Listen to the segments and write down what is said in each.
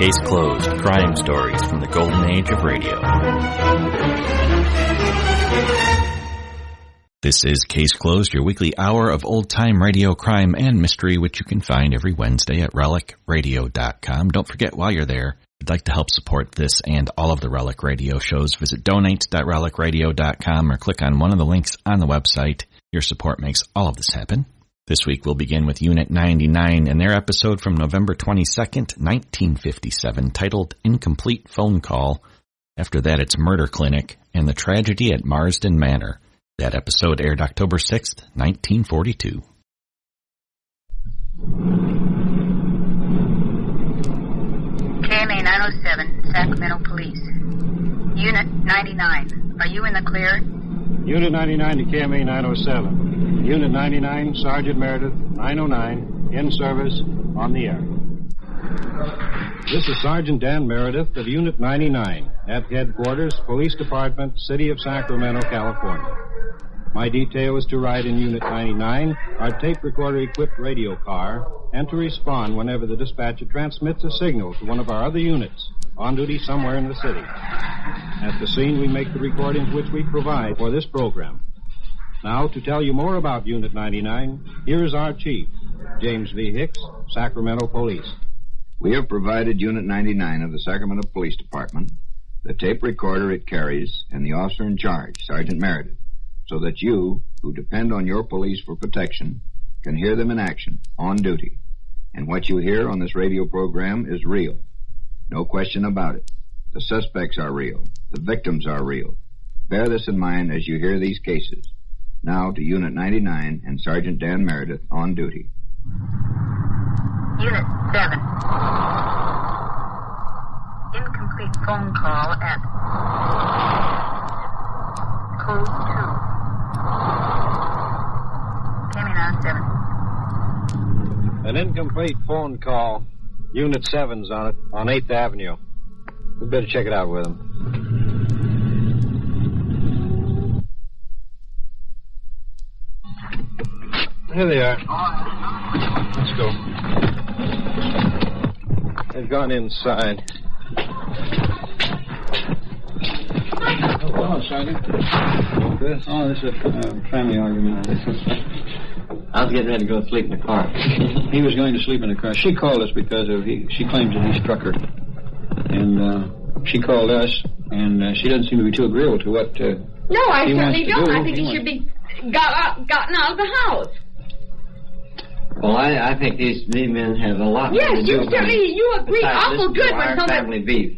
Case Closed, crime stories from the golden age of radio. This is Case Closed, your weekly hour of old-time radio crime and mystery, which you can find every Wednesday at relicradio.com. Don't forget, while you're there, if you'd like to help support this and all of the Relic Radio shows, visit donate.relicradio.com or click on one of the links on the website. Your support makes all of this happen. This week we'll begin with Unit 99 and their episode from November 22nd, 1957, titled Incomplete Phone Call. After that, it's Murder Clinic and the Tragedy at Marsden Manor. That episode aired October 6th, 1942. KMA 907, Sacramento Police. Unit 99, are you in the clear? Unit 99 to KMA 907. Unit 99, Sergeant Meredith, 909, in service, on the air. This is Sergeant Dan Meredith of Unit 99 at Headquarters, Police Department, City of Sacramento, California. My detail is to ride in Unit 99, our tape recorder-equipped radio car, and to respond whenever the dispatcher transmits a signal to one of our other units on duty somewhere in the city. At the scene, we make the recordings which we provide for this program. Now, to tell you more about Unit 99, here is our chief, James V. Hicks, Sacramento Police. We have provided Unit 99 of the Sacramento Police Department the tape recorder it carries and the officer in charge, Sergeant Meredith, so that you, who depend on your police for protection, can hear them in action, on duty. And what you hear on this radio program is real. No question about it. The suspects are real. The victims are real. Bear this in mind as you hear these cases. Now to Unit 99 and Sergeant Dan Meredith on duty. Unit 7. Incomplete phone call at code 2. KMA 907. An incomplete phone call. Unit 7's on it, on 8th Avenue. We better check it out with them. Here they are. Let's go. They've gone inside. Hello, Sergeant. This? Oh, this is a family argument. I was getting ready to go to sleep in the car. He was going to sleep in the car. She called us because she claims that he struck her. And she called us, and she doesn't seem to be too agreeable to what No, I certainly don't. I think he should be gotten out of the house. Well, I think these men have a lot more to do. Yes, you certainly, you agree awful good when somebody... family beef.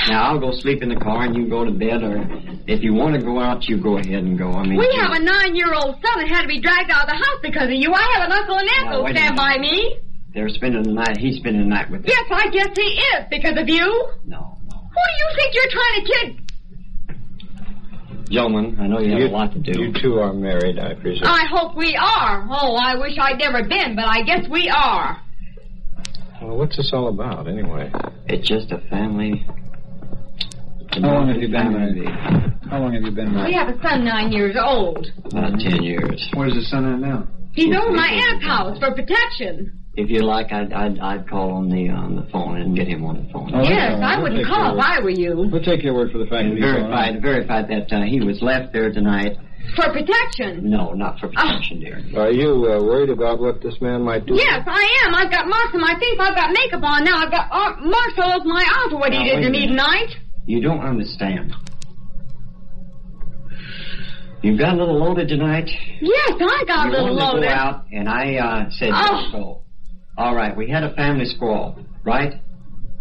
Now, I'll go sleep in the car and you go to bed, or if you want to go out, you go ahead and go. I mean, we have a 9-year-old son that had to be dragged out of the house because of you. I have an uncle and aunt who stand by me. They're spending the night. He's spending the night with them. Yes, I guess he is because of you. No. Who do you think you're trying to kid? Gentlemen, I know you have a lot to do. You two are married, I presume. I hope we are. Oh, I wish I'd never been, but I guess we are. Well, what's this all about, anyway? It's just a family... How long have you been married? How long have you been married? We have a son 9 years old. About 10 years. Where's the son at now? He's over my aunt's house for protection. If you like, I'd call on the phone and get him on the phone. Oh, yes, I wouldn't call if I were you. We'll take your word for the fact that verified that he was left there tonight. For protection? No, not for protection, dear. Are you worried about what this man might do? Yes, I am. I've got marks on my face. I've got makeup on now. I've got marks all over my arm for what he did to me tonight. You don't understand. You got a little loaded tonight? Yes, I got a little loaded. You wanted to go out, and I said, let's go. All right, we had a family squall, right?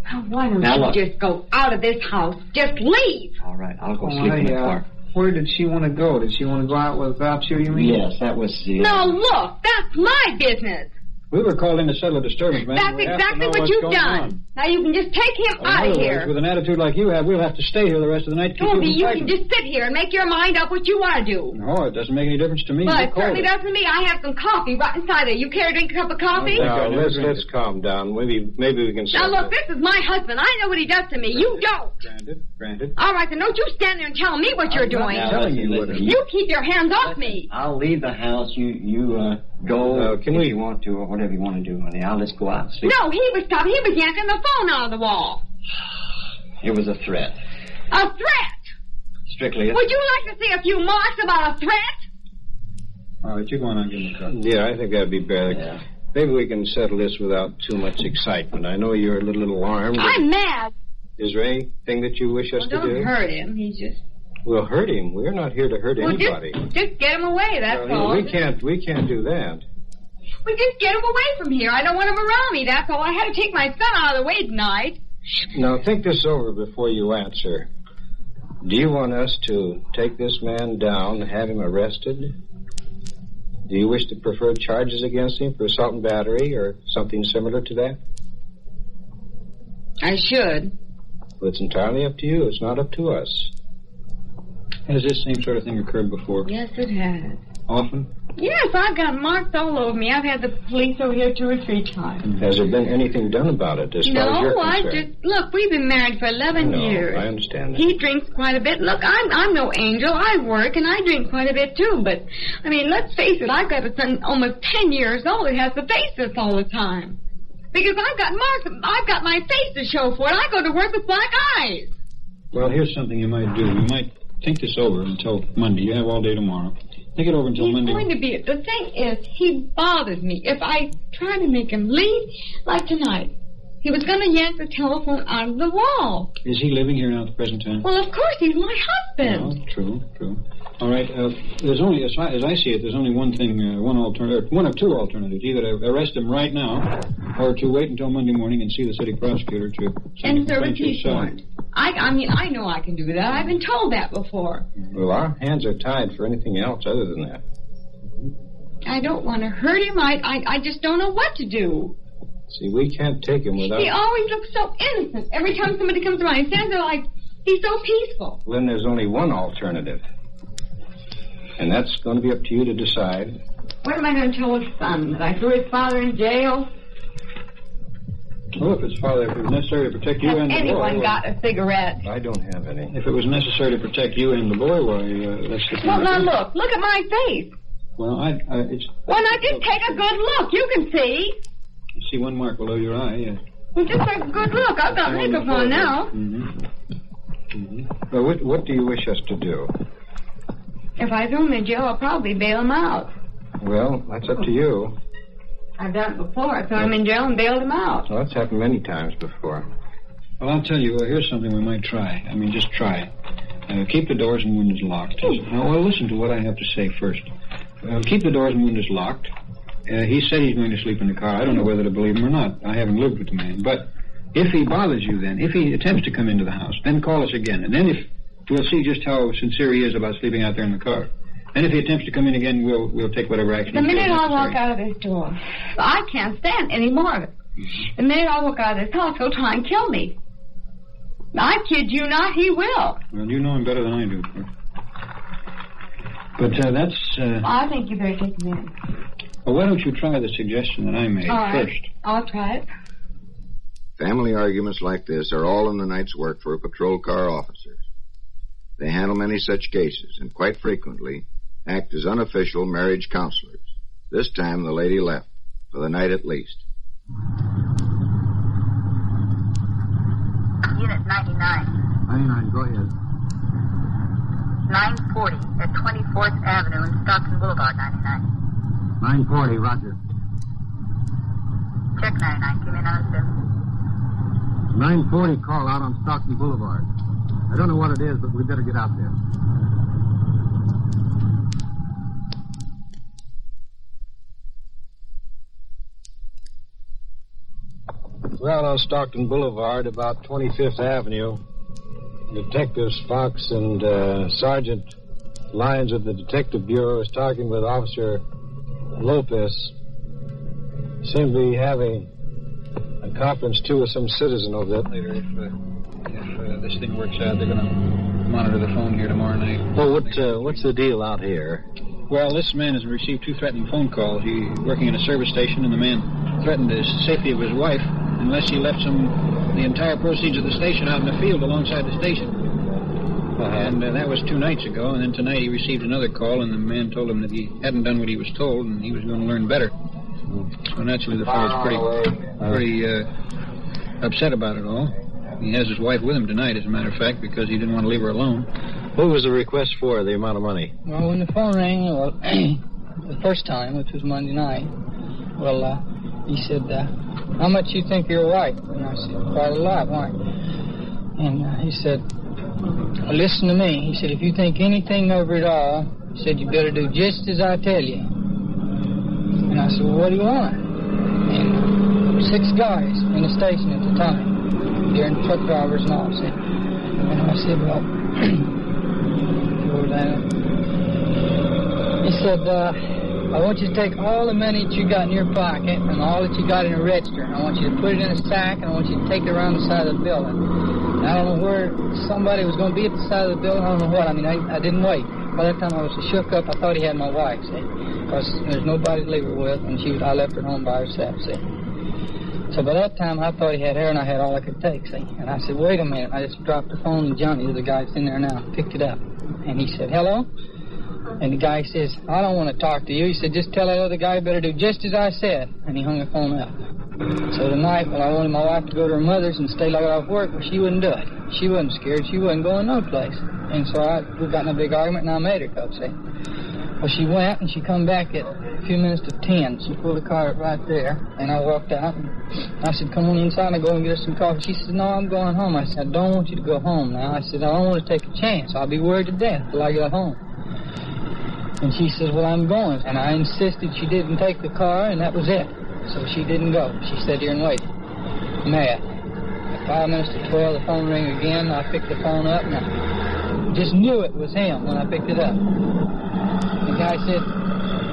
Now, why don't you just go out of this house? Just leave. All right, I'll go sleep in the car. Where did she want to go? Did she want to go out without you mean? Yes, that was the... Now, look, that's my business. We were called in to settle a disturbance, man. That's exactly what you've done. Now you can just take him out of here. With an attitude like you have, we'll have to stay here the rest of the night. You can just sit here and make your mind up what you want to do. No, it doesn't make any difference to me. Well, it certainly does to me. I have some coffee right inside there. You care to drink a cup of coffee? No, let's calm down. Maybe we can... Now look, this is my husband. I know what he does to me. You don't. Granted. All right, then don't you stand there and tell me what you're doing. I'm telling you what it is. You keep your hands off me. I'll leave the house. You Go if you want to, or whatever you want to do, honey. I'll just go out and sleep. No, he was yanking the phone out of the wall. It was a threat. A threat? Strictly. Would you like to see a few marks about a threat? All right, you go on and give me a call. Yeah, I think that'd be better. Yeah. Maybe we can settle this without too much excitement. I know you're a little alarmed. I'm mad. Is there anything that you wish us to do? Don't hurt him. He's just... We'll hurt him. We're not here to hurt anybody. Just get him away, that's all. We can't do that. We just get him away from here. I don't want him around me, that's all. I had to take my son out of the way tonight. Now, think this over before you answer. Do you want us to take this man down and have him arrested? Do you wish to prefer charges against him for assault and battery or something similar to that? I should. Well, it's entirely up to you. It's not up to us. Has this same sort of thing occurred before? Yes, it has. Often? Yes, I've got marks all over me. I've had the police over here 2 or 3 times. Has there been anything done about it as far as you're concerned? Look, we've been married for 11 years. I understand that. He drinks quite a bit. Look, I'm no angel. I work, and I drink quite a bit, too. But, I mean, let's face it, I've got a son almost 10 years old that has to face this all the time. Because I've got marks. I've got my face to show for it. I go to work with black eyes. Well, here's something you might do. You might think this over until Monday. You have all day tomorrow. Think it over until Monday. He's going to be... The thing is, he bothers me. If I try to make him leave, like tonight, he was going to yank the telephone out of the wall. Is he living here now at the present time? Well, of course, he's my husband. No, true. All right, there's only, as I see it, there's only one thing, one of 2 alternatives. Either to arrest him right now, or to wait until Monday morning and see the city prosecutor to... And serve a peace warrant. I mean, I know I can do that. I've been told that before. Well, our hands are tied for anything else other than that. I don't want to hurt him. I just don't know what to do. See, we can't take him without... He always looks so innocent. Every time somebody comes around, he stands there like he's so peaceful. Well, then there's only one alternative. And that's going to be up to you to decide. What am I going to tell his son? That I threw his father in jail? Well, if it was necessary to protect you and the boy... Has anyone got a cigarette? I don't have any. If it was necessary to protect you and the boy, why, let's just... Well, now look at my face. Well, it's... Well, now just take a good look. You can see. You see one mark below your eye, yes. Well, just take a good look. I've got makeup on now. Well, what do you wish us to do? If I throw him in jail, I'll probably bail him out. Well, that's up to you. I've done it before. I threw him in jail and bailed him out. Well, that's happened many times before. Well, I'll tell you, here's something we might try. I mean, just try. Keep the doors and windows locked. Now, well, listen to what I have to say first. Keep the doors and windows locked. He said he's going to sleep in the car. I don't know whether to believe him or not. I haven't lived with the man. But if he bothers you then, if he attempts to come into the house, then call us again. And then we'll see just how sincere he is about sleeping out there in the car. And if he attempts to come in again, we'll take whatever action. The minute I walk out of this door, I can't stand any more of it. The minute I walk out of this house, he'll try and kill me. I kid you not, he will. Well, you know him better than I do. But that's... I think you better take him in. Well, why don't you try the suggestion that I made first? I'll try it. Family arguments like this are all in the night's work for patrol car officers. They handle many such cases and quite frequently act as unofficial marriage counselors. This time the lady left, for the night at least. Unit 99. 99, go ahead. 940 at 24th Avenue and Stockton Boulevard, 99. 940, roger. Check 99, give me another 7. 940 call out on Stockton Boulevard. I don't know what it is, but we better get out there. We're out on Stockton Boulevard, about 25th Avenue. Detectives Fox and Sergeant Lyons of the Detective Bureau is talking with Officer Lopez. Seem to be having a conference, too, with some citizen over there. Later, if this thing works out, they're going to monitor the phone here tomorrow night. Well, what's the deal out here? Well, this man has received 2 threatening phone calls. He's working in a service station, and the man threatened the safety of his wife unless he left the entire proceeds of the station out in the field alongside the station. And that was 2 nights ago, and then tonight he received another call, and the man told him that he hadn't done what he was told, and he was going to learn better. So naturally the fellow's pretty upset about it all. He has his wife with him tonight, as a matter of fact, because he didn't want to leave her alone. What was the request for, the amount of money? Well, when the phone rang, the first time, which was Monday night, he said, how much you think you're white? And I said, quite a lot, why? And he said, well, listen to me. He said, if you think anything over it all, he said, you better do just as I tell you. And I said, well, what do you want? And there were 6 guys in the station at the time, during truck drivers and all. And I said, well, he said, I want you to take all the money that you got in your pocket and all that you got in a register. And I want you to put it in a sack, and I want you to take it around the side of the building. And I don't know where somebody was going to be at the side of the building. I don't know what. I mean, I didn't wait. By that time, I was so shook up, I thought he had my wife, see? Because there's nobody to leave her with, and I left her home by herself, see? So by that time, I thought he had her, and I had all I could take, see? And I said, wait a minute. I just dropped the phone, and Johnny, the guy that's in there now, picked it up. And he said, hello? And the guy says, I don't want to talk to you. He said, just tell that other guy better do just as I said. And he hung the phone up. So tonight, when I wanted my wife to go to her mother's and stay like off work, well, she wouldn't do it. She wasn't scared. She wasn't going no place. And so we got in a big argument, and I made her go, see? Well, she went, and she come back at a few minutes to 10. She pulled the car up right there, and I walked out. And I said, come on inside and go and get us some coffee. She said, no, I'm going home. I said, I don't want you to go home now. I said, I don't want to take a chance. I'll be worried to death till I get home. And she says, well, I'm going. And I insisted she didn't take the car, and that was it. So she didn't go. She sat here and waited. Mad. At 5 minutes to 12, the phone rang again. I picked the phone up, and I just knew it was him when I picked it up. The guy said,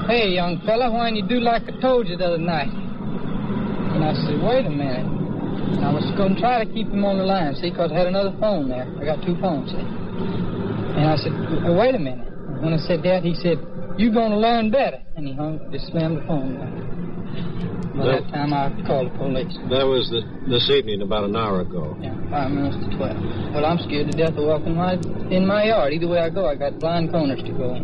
hey, young fella, why didn't you do like I told you the other night? And I said, wait a minute. And I was going to try to keep him on the line, see, because I had another phone there. I got 2 phones, see. And I said, wait a minute. When I said that, he said, you're going to learn better. And he just slammed the phone down. By that time, I called the police. That was this evening, about an hour ago. Yeah, 5 minutes to 12. Well, I'm scared to death of walking in my yard. Either way I go, I got blind corners to go in.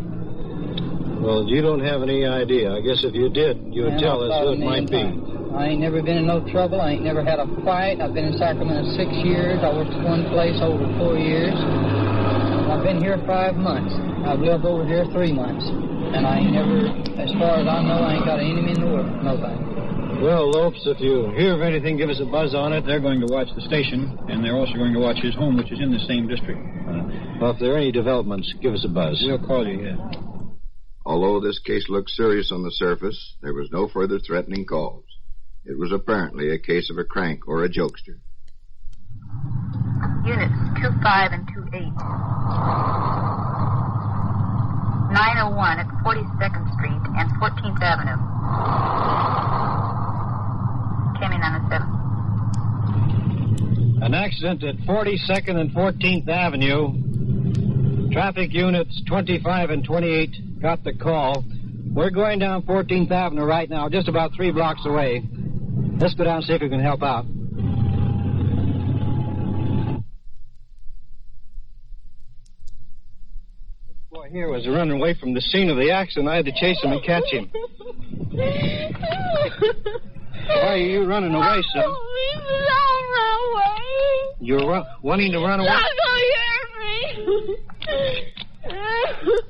Well, you don't have any idea. I guess if you did, you would tell us who it might be. I ain't never been in no trouble. I ain't never had a fight. I've been in Sacramento 6 years. I worked at one place over 4 years. I've been here 5 months. I've lived over here 3 months. And I ain't never, as far as I know, I ain't got an enemy in the world. Nobody. Well, Lopes, if you hear of anything, give us a buzz on it. They're going to watch the station, and they're also going to watch his home, which is in the same district. Well, if there are any developments, give us a buzz. We'll call you, yeah. Although this case looked serious on the surface, there was no further threatening calls. It was apparently a case of a crank or a jokester. Units 25 and 28. 901 at 42nd Street and 14th Avenue. KMA 907. An accident at 42nd and 14th Avenue. Traffic units 25 and 28 got the call. We're going down 14th Avenue right now, just about 3 blocks away. Let's go down and see if we can help out. This boy here was running away from the scene of the accident. I had to chase him and catch him. Why are you running away, son? Don't leave me away. You're wanting to run away? Not gonna hear me.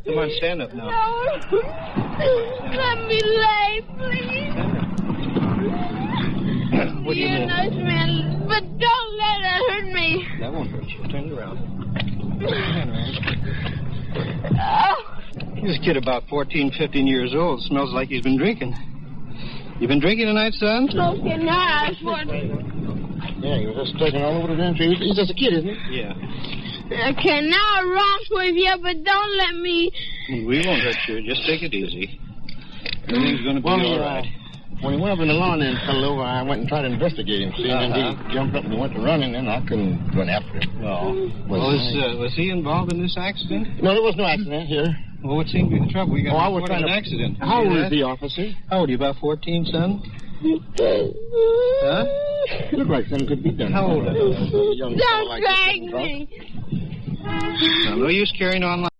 Come on, stand up now. No. Let me lay, please. What do you You're mean? a nice man, but don't let it hurt me. That won't hurt you. Turn it around. Oh. This kid about 14, 15 years old. Smells like he's been drinking. You been drinking tonight, son? Okay, now I Yeah, he was just taking all over the damn tree. He's just a kid, isn't he? Yeah. Okay, now I romp with you, but don't let me... We won't hurt you. Just take it easy. Everything's going to be all right. When he went up in the lawn and fell over, I went and tried to investigate him. See, and then he jumped up and he went to running, and I couldn't run after him. No. Was he involved in this accident? No, there was no accident here. Well, what seemed to be the trouble? We got I was trying an to... accident. How old is the officer? How old are you? About 14, son? Huh? Look like something could be done. How old are you? Don't drag me. Now, no use carrying on like